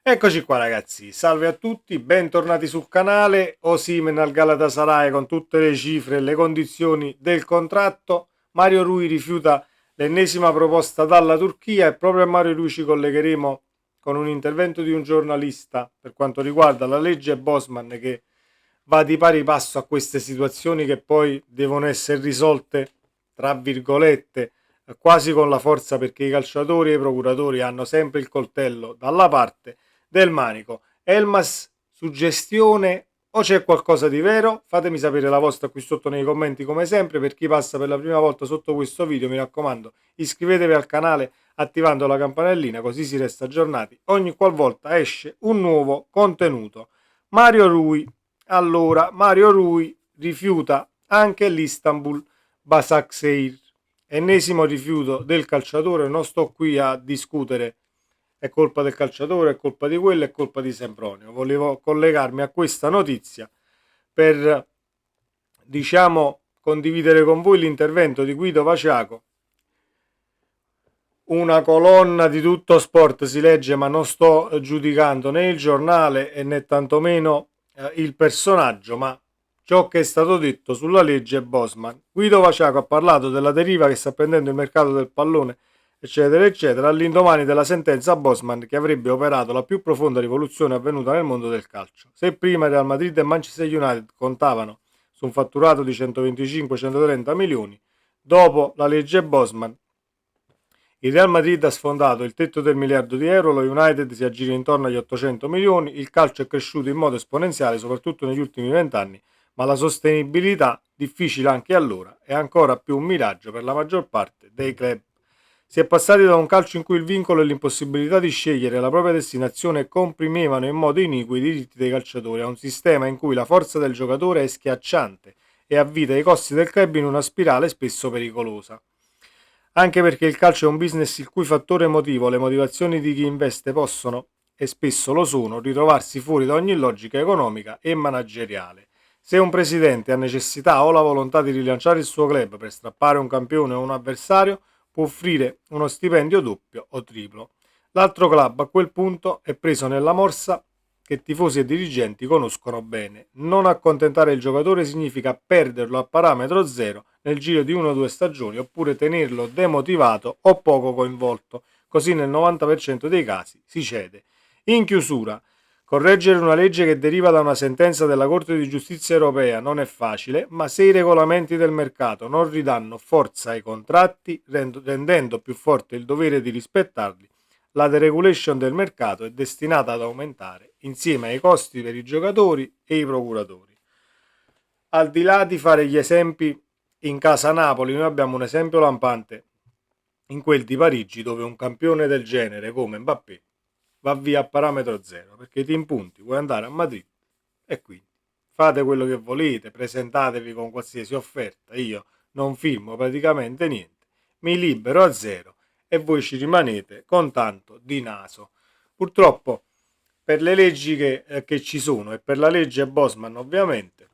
Eccoci qua ragazzi, salve a tutti, bentornati sul canale. Osimhen al Galatasaray con tutte le cifre e le condizioni del contratto. Mario Rui rifiuta l'ennesima proposta dalla Turchia e proprio a Mario Rui ci collegheremo con un intervento di un giornalista per quanto riguarda la legge Bosman che va di pari passo a queste situazioni che poi devono essere risolte, tra virgolette, quasi con la forza perché i calciatori e i procuratori hanno sempre il coltello dalla parte del manico. Elmas, suggestione o c'è qualcosa di vero? Fatemi sapere la vostra qui sotto nei commenti come sempre. Per chi passa per la prima volta sotto questo video, mi raccomando, iscrivetevi al canale attivando la campanellina così si resta aggiornati ogni qualvolta esce un nuovo contenuto. Mario Rui. Allora, Mario Rui rifiuta anche l'Istanbul Basaksehir. Ennesimo rifiuto del calciatore, non sto qui a discutere è colpa del calciatore, è colpa di quello, è colpa di Sempronio. Volevo collegarmi a questa notizia per, diciamo, condividere con voi l'intervento di Guido Vaciaco. Una colonna di tutto sport si legge, ma non sto giudicando né il giornale né tantomeno il personaggio, ma ciò che è stato detto sulla legge Bosman. Guido Vaciaco ha parlato della deriva che sta prendendo il mercato del pallone, eccetera, eccetera, all'indomani della sentenza Bosman che avrebbe operato la più profonda rivoluzione avvenuta nel mondo del calcio. Se prima Real Madrid e Manchester United contavano su un fatturato di 125-130 milioni, dopo la legge Bosman il Real Madrid ha sfondato il tetto del miliardo di euro, lo United si aggira intorno agli 800 milioni, il calcio è cresciuto in modo esponenziale soprattutto negli ultimi 20 anni, ma la sostenibilità, difficile anche allora, è ancora più un miraggio per la maggior parte dei club. Si è passati da un calcio in cui il vincolo e l'impossibilità di scegliere la propria destinazione comprimevano in modo iniquo i diritti dei calciatori a un sistema in cui la forza del giocatore è schiacciante e avvita i costi del club in una spirale spesso pericolosa. Anche perché il calcio è un business il cui fattore emotivo, le motivazioni di chi investe possono, e spesso lo sono, ritrovarsi fuori da ogni logica economica e manageriale. Se un presidente ha necessità o la volontà di rilanciare il suo club per strappare un campione o un avversario, può offrire uno stipendio doppio o triplo. L'altro club a quel punto è preso nella morsa che tifosi e dirigenti conoscono bene. Non accontentare il giocatore significa perderlo a parametro zero nel giro di 1 o 2 stagioni oppure tenerlo demotivato o poco coinvolto. Così nel 90% dei casi si cede. In chiusura, correggere una legge che deriva da una sentenza della Corte di Giustizia europea non è facile, ma se i regolamenti del mercato non ridanno forza ai contratti, rendendo più forte il dovere di rispettarli, la deregulation del mercato è destinata ad aumentare insieme ai costi per i giocatori e i procuratori. Al di là di fare gli esempi in casa Napoli, noi abbiamo un esempio lampante in quel di Parigi dove un campione del genere come Mbappé va via a parametro zero perché ti impunti, vuoi andare a Madrid e quindi fate quello che volete, presentatevi con qualsiasi offerta, io non firmo praticamente niente, mi libero a zero e voi ci rimanete con tanto di naso. Purtroppo per le leggi che ci sono e per la legge Bosman ovviamente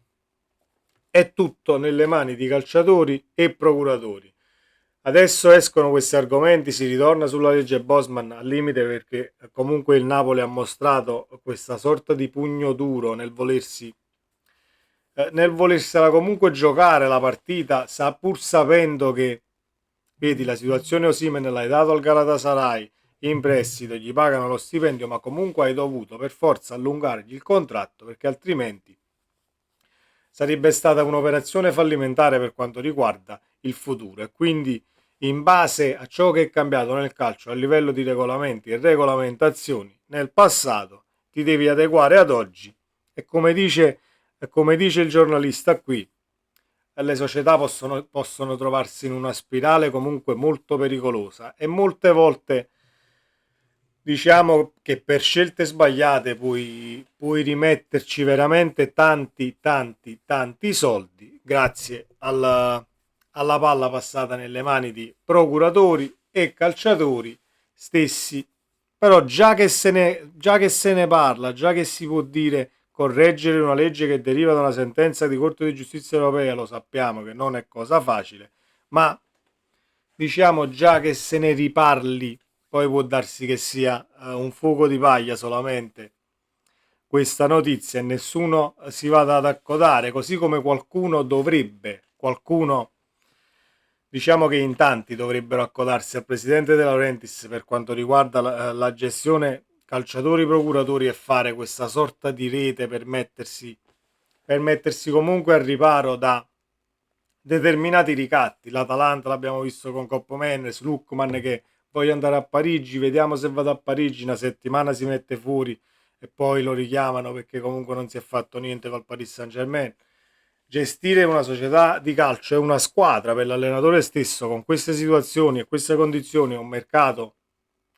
è tutto nelle mani di calciatori e procuratori. Adesso escono questi argomenti, si ritorna sulla legge Bosman al limite perché comunque il Napoli ha mostrato questa sorta di pugno duro nel volersela comunque giocare la partita, pur sapendo che, vedi, la situazione Osimhen l'hai dato al Galatasaray in prestito, gli pagano lo stipendio, ma comunque hai dovuto per forza allungargli il contratto perché altrimenti sarebbe stata un'operazione fallimentare per quanto riguarda il futuro e quindi in base a ciò che è cambiato nel calcio a livello di regolamenti e regolamentazioni nel passato ti devi adeguare ad oggi e come dice il giornalista qui le società possono trovarsi in una spirale comunque molto pericolosa e molte volte diciamo che per scelte sbagliate puoi rimetterci veramente tanti soldi grazie alla palla passata nelle mani di procuratori e calciatori stessi. Però già che se ne parla, già che si può dire correggere una legge che deriva da una sentenza di Corte di Giustizia europea, lo sappiamo che non è cosa facile, ma diciamo già che se ne riparli poi può darsi che sia un fuoco di paglia solamente questa notizia e nessuno si vada ad accodare, così come qualcuno diciamo che in tanti dovrebbero accodarsi al presidente De Laurentiis per quanto riguarda la gestione calciatori procuratori e fare questa sorta di rete per mettersi comunque al riparo da determinati ricatti. L'Atalanta l'abbiamo visto con Coppo Mendes, Luckman che voglio andare a Parigi, vediamo se vado a Parigi, una settimana si mette fuori e poi lo richiamano perché comunque non si è fatto niente col Paris Saint-Germain. Gestire una società di calcio e una squadra per l'allenatore stesso con queste situazioni e queste condizioni, un mercato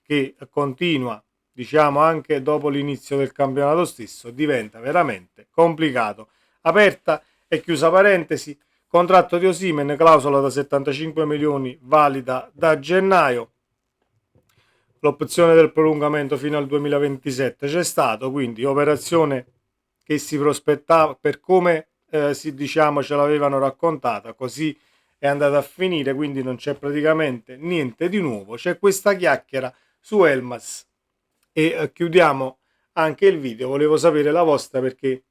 che continua, diciamo anche dopo l'inizio del campionato stesso, diventa veramente complicato. Aperta e chiusa parentesi, contratto di Osimhen, clausola da 75 milioni valida da gennaio, l'opzione del prolungamento fino al 2027 c'è stato, quindi operazione che si prospettava per come diciamo ce l'avevano raccontata, così è andata a finire, quindi non c'è praticamente niente di nuovo, c'è questa chiacchiera su Elmas e chiudiamo anche il video. Volevo sapere la vostra perché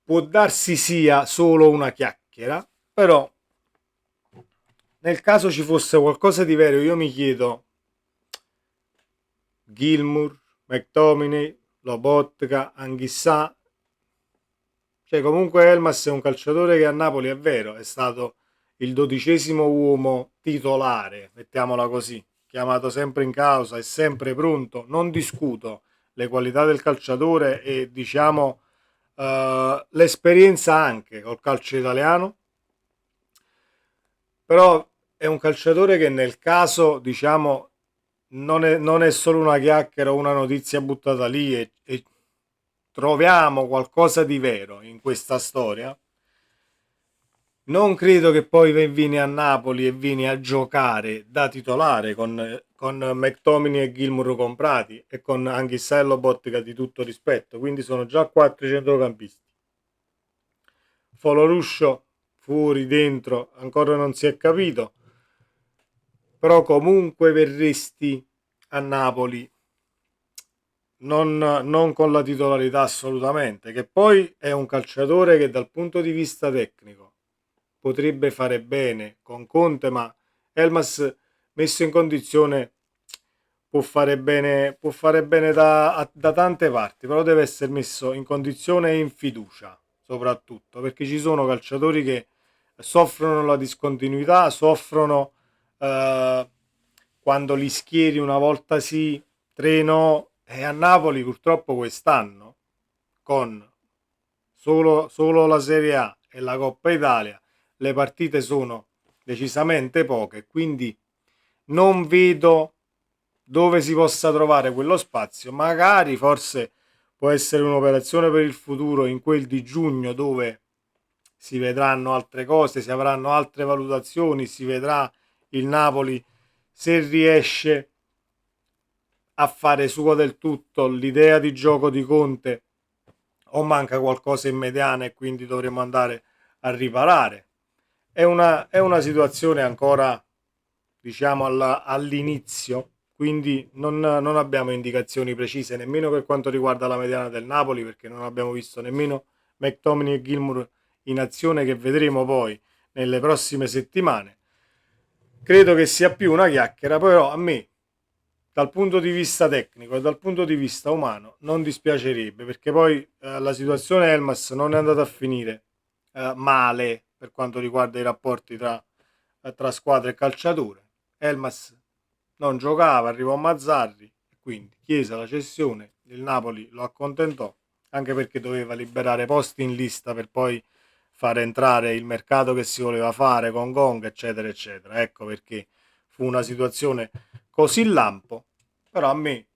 può darsi sia solo una chiacchiera, però nel caso ci fosse qualcosa di vero io mi chiedo Gilmour, McTominay, Lobotka, Anghissà, cioè comunque Elmas è un calciatore che a Napoli è vero, è stato il 12° uomo titolare, mettiamola così, chiamato sempre in causa, è sempre pronto, non discuto le qualità del calciatore e diciamo l'esperienza anche col calcio italiano, però è un calciatore che nel caso diciamo non è solo una chiacchiera o una notizia buttata lì e troviamo qualcosa di vero in questa storia. Non credo che poi vieni a Napoli e vieni a giocare da titolare con McTominay e Gilmour comprati e con Anghissà e Lobotka di tutto rispetto, quindi sono già 4 centrocampisti. Foloruscio fuori, dentro, ancora non si è capito, però comunque verresti a Napoli non con la titolarità assolutamente, che poi è un calciatore che dal punto di vista tecnico potrebbe fare bene con Conte, ma Elmas messo in condizione può fare bene da tante parti, però deve essere messo in condizione e in fiducia soprattutto, perché ci sono calciatori che soffrono la discontinuità, soffrono quando li schieri una volta sì, tre no, e a Napoli purtroppo quest'anno con solo la Serie A e la Coppa Italia le partite sono decisamente poche, quindi non vedo dove si possa trovare quello spazio. Magari forse può essere un'operazione per il futuro in quel di giugno dove si vedranno altre cose, si avranno altre valutazioni, si vedrà il Napoli se riesce a fare suo del tutto l'idea di gioco di Conte o manca qualcosa in mediana e quindi dovremo andare a riparare. È una situazione ancora diciamo all'inizio, quindi non abbiamo indicazioni precise nemmeno per quanto riguarda la mediana del Napoli, perché non abbiamo visto nemmeno McTominay e Gilmour in azione, che vedremo poi nelle prossime settimane. Credo che sia più una chiacchiera, però a me dal punto di vista tecnico e dal punto di vista umano non dispiacerebbe, perché poi la situazione Elmas non è andata a finire male per quanto riguarda i rapporti tra squadra e calciatore. Elmas non giocava, arrivò Mazzarri e quindi chiese la cessione, il Napoli lo accontentò, anche perché doveva liberare posti in lista per poi far entrare il mercato che si voleva fare con Gong, eccetera, eccetera. Ecco perché fu una situazione così lampo, però a me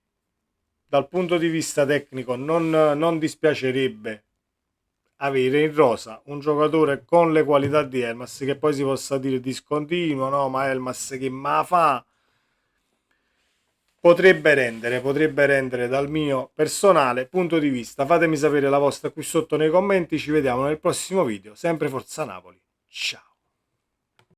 dal punto di vista tecnico non dispiacerebbe avere in rosa un giocatore con le qualità di Elmas, che poi si possa dire discontinuo, no, ma Elmas che ma fa, potrebbe rendere dal mio personale punto di vista. Fatemi sapere la vostra qui sotto nei commenti, ci vediamo nel prossimo video, sempre Forza Napoli, ciao.